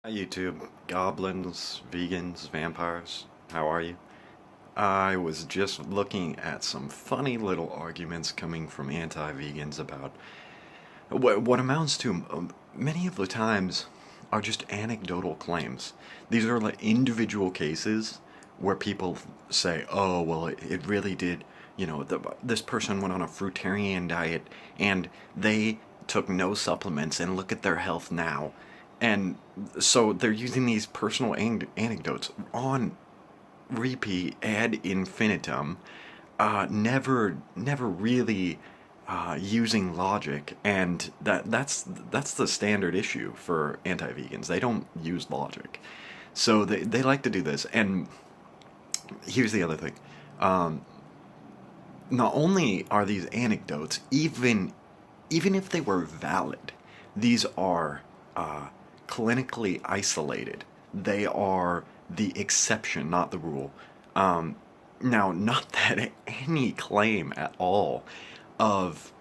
Hi YouTube, goblins, vegans, vampires, how are you? I was just looking at some funny little arguments coming from anti-vegans about what amounts to many of the times are just anecdotal claims. These are like individual cases where people say, oh, well, it really did, this person went on a fruitarian diet and they took no supplements and look at their health now. And so they're using these personal anecdotes on repeat ad infinitum, never really using logic, and that's the standard issue for anti-vegans. They don't use logic, so they like to do this. And here's the other thing: not only are these anecdotes, even if they were valid, these are clinically isolated. They are the exception, not the rule. Now, not that any claim at all of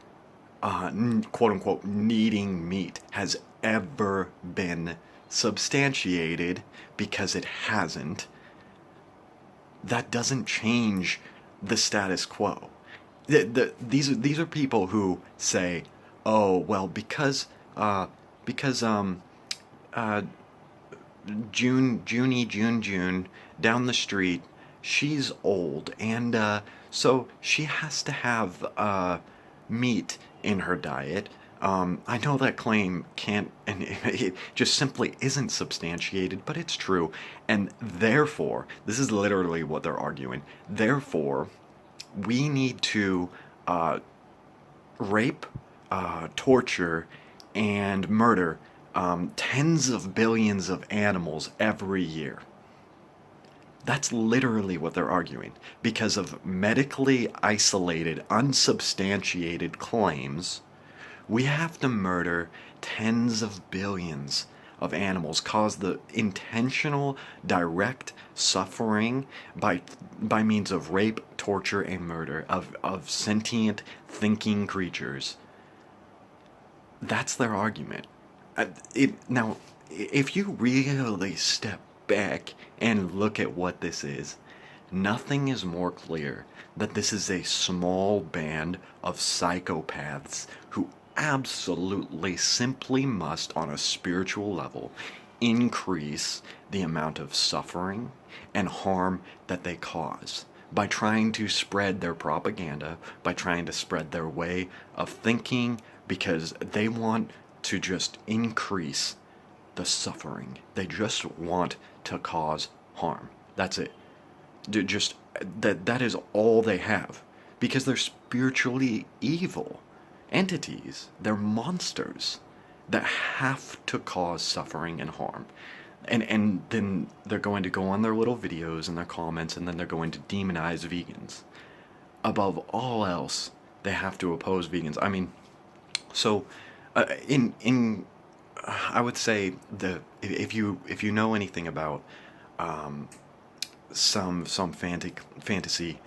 quote unquote needing meat has ever been substantiated, because it hasn't. That doesn't change the status quo. These are people who say, "Oh, well, because uh, June down the street, she's old, and so she has to have meat in her diet." I know that claim can't, and it just simply isn't substantiated, but it's true. And therefore, this is literally what they're arguing. Therefore, we need to rape, torture, and murder tens of billions of animals every year. That's literally what they're arguing. Because of medically isolated, unsubstantiated claims, we have to murder tens of billions of animals, cause the intentional, direct suffering by means of rape, torture, and murder of sentient, thinking creatures. That's their argument. Now, if you really step back and look at what this is, nothing is more clear that this is a small band of psychopaths who absolutely simply must, on a spiritual level, increase the amount of suffering and harm that they cause by trying to spread their propaganda, by trying to spread their way of thinking, because they want to just increase the suffering. They just want to cause harm. That's it. Just that is all they have, because they're spiritually evil entities. They're monsters that have to cause suffering and harm. And then they're going to go on their little videos and their comments, and then they're going to demonize vegans. Above all else, they have to oppose vegans. I mean, so in I would say, the if you know anything about some fantasy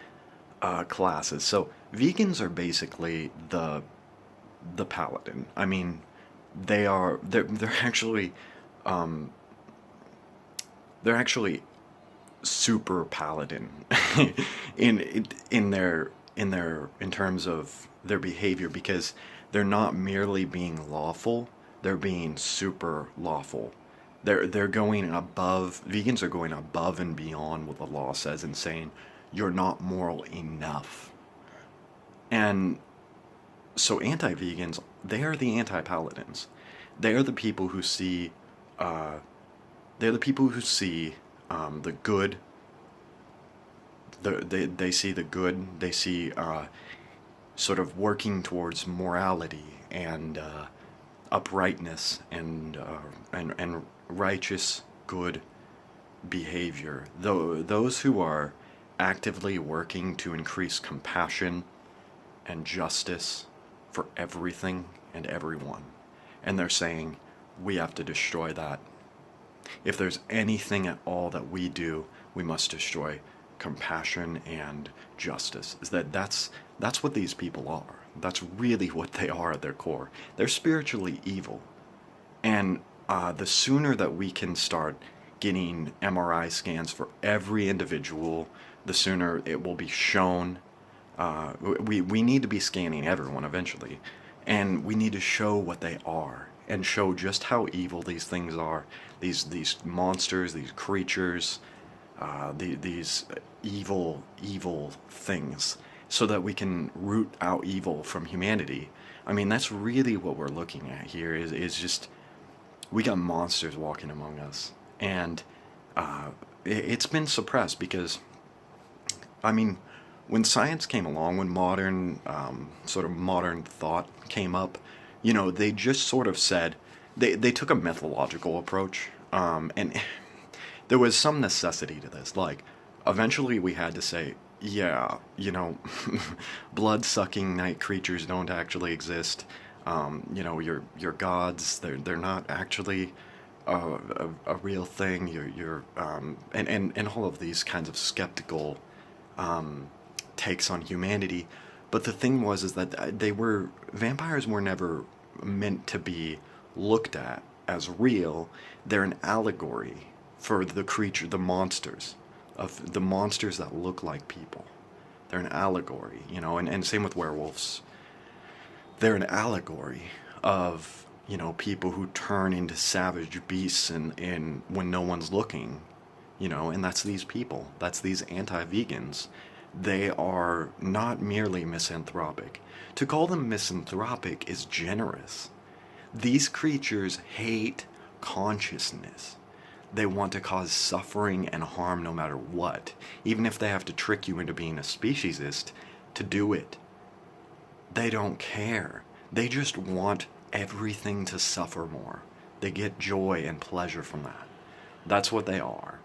classes, so vegans are basically the paladin. I mean, they're actually um, they're actually super paladin in terms of their behavior, because they're not merely being lawful, they're being super lawful. They're going above. Vegans are going above and beyond what the law says and saying you're not moral enough. And so anti-vegans, they are the anti-paladins. They are the people who see uh, they're the people who see the good. They see the good. They see sort of working towards morality and uprightness and righteous good behavior. Though those who are actively working to increase compassion and justice for everything and everyone. And they're saying we have to destroy that. If there's anything at all that we do, we must destroy compassion and justice. That's what these people are. That's really what they are at their core. They're spiritually evil. And the sooner that we can start getting MRI scans for every individual, the sooner it will be shown. We need to be scanning everyone eventually, and we need to show what they are and show just how evil these things are. These monsters, these creatures, these evil things, so that we can root out evil from humanity. I mean, that's really what we're looking at here. Is just we got monsters walking among us, and it's been suppressed because, I mean, when science came along, when modern sort of modern thought came up, they just sort of said they took a methodological approach, and there was some necessity to this. Like, eventually we had to say, yeah, blood-sucking night creatures don't actually exist. Your gods, they're not actually a real thing. And all of these kinds of skeptical takes on humanity. But the thing was is that vampires were never meant to be looked at as real. They're an allegory for the monsters that look like people. They're an allegory, and same with werewolves. They're an allegory of, people who turn into savage beasts and when no one's looking, and that's these people. That's these anti-vegans. They are not merely misanthropic. To call them misanthropic is generous. These creatures hate consciousness. They want to cause suffering and harm no matter what, even if they have to trick you into being a speciesist to do it. They don't care. They just want everything to suffer more. They get joy and pleasure from that. That's what they are.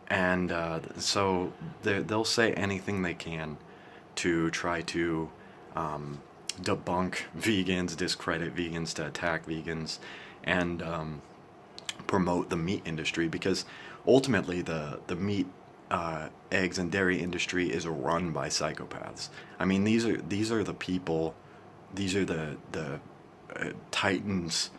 And so they'll say anything they can to try to debunk vegans, discredit vegans, to attack vegans, and promote the meat industry, because ultimately the meat, eggs and dairy industry is run by psychopaths. I mean, these are the people, these are the titans.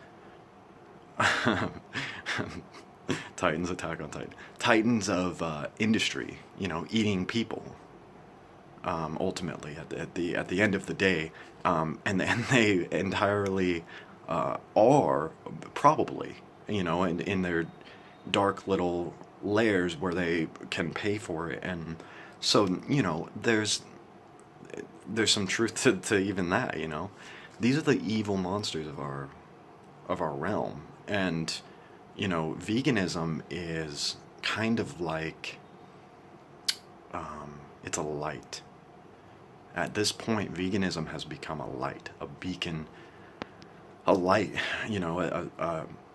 Titans, Attack on Titan. Titans of industry, eating people. Ultimately, at the end of the day, and they entirely are probably, in their dark little layers where they can pay for it, and so there's some truth to even that. These are the evil monsters of our realm, and veganism is kind of like, it's a light. At this point, veganism has become a light, a beacon, a light,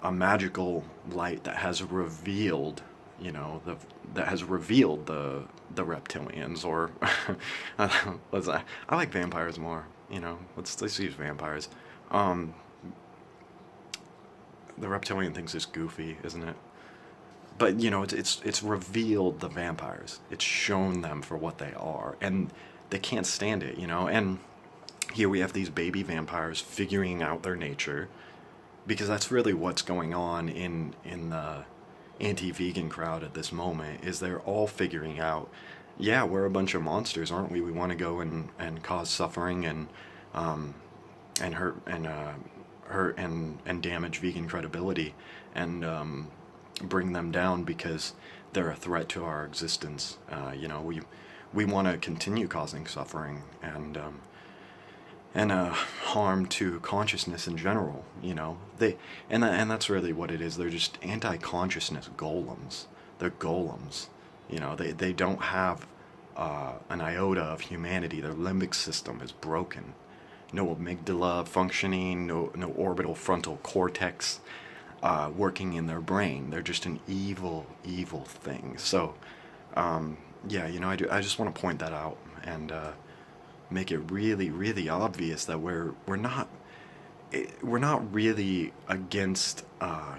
a magical light that has revealed, that has revealed the reptilians, or I like vampires more. Let's use vampires. The reptilian thing's just goofy, isn't it? But it's revealed the vampires. It's shown them for what they are, and they can't stand it. And here we have these baby vampires figuring out their nature, because that's really what's going on in the anti-vegan crowd at this moment. Is they're all figuring out, yeah, we're a bunch of monsters, aren't we? We want to go and cause suffering and hurt and damage vegan credibility, and bring them down because they're a threat to our existence. We want to continue causing suffering and harm to consciousness in general. And that's really what it is. They're just anti-consciousness golems. They're golems. They don't have an iota of humanity. Their limbic system is broken. No amygdala functioning, no orbital frontal cortex working in their brain. They're just an evil thing. So, I just want to point that out and make it really, really obvious that we're not really against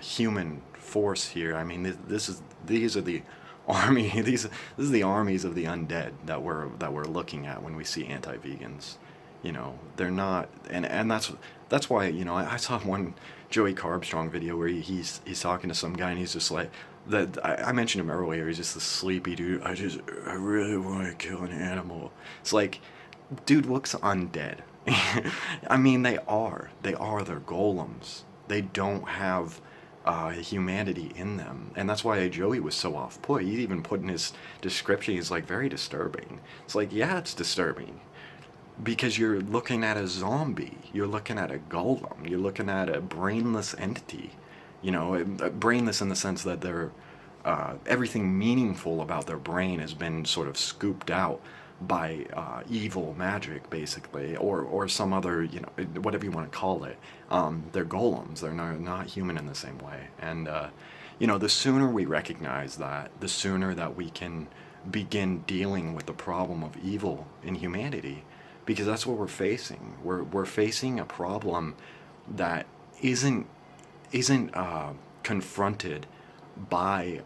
human force here. I mean, these are the army. This is the armies of the undead that we're looking at when we see anti-vegans. You know, they're not, and that's why, you know, I saw one Joey Carbstrong video where he's talking to some guy and he's just like, that I mentioned him earlier. He's just a sleepy dude. I really want to kill an animal. It's like, dude looks undead. I mean, they're golems. They don't have humanity in them, and that's why Joey was so off put. He even put in his description, he's like, very disturbing. It's like, yeah, it's disturbing because you're looking at a zombie, you're looking at a golem, you're looking at a brainless entity. You know, brainless in the sense that they're everything meaningful about their brain has been sort of scooped out by evil magic, basically, or some other, you know, whatever you want to call it. They're golems. They're not human in the same way. And you know, the sooner we recognize that, the sooner that we can begin dealing with the problem of evil in humanity, because that's what we're facing. We're facing a problem that isn't confronted by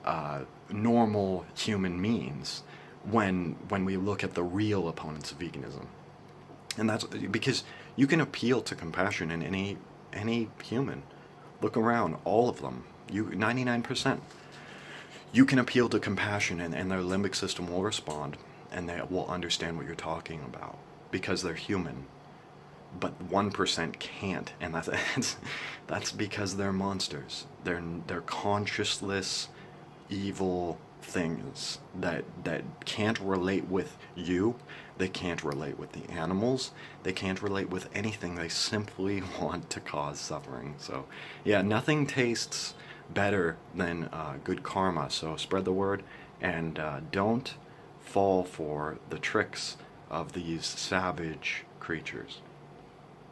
normal human means when we look at the real opponents of veganism. And that's because you can appeal to compassion in any human. Look around, all of them. 99%. You can appeal to compassion, and their limbic system will respond, and they will understand what you're talking about because they're human. But 1% can't, and that's because they're monsters. They're consciousless, evil things that can't relate with you. They can't relate with the animals. They can't relate with anything. They simply want to cause suffering. So, yeah, nothing tastes better than good karma. So spread the word, and don't fall for the tricks of these savage creatures.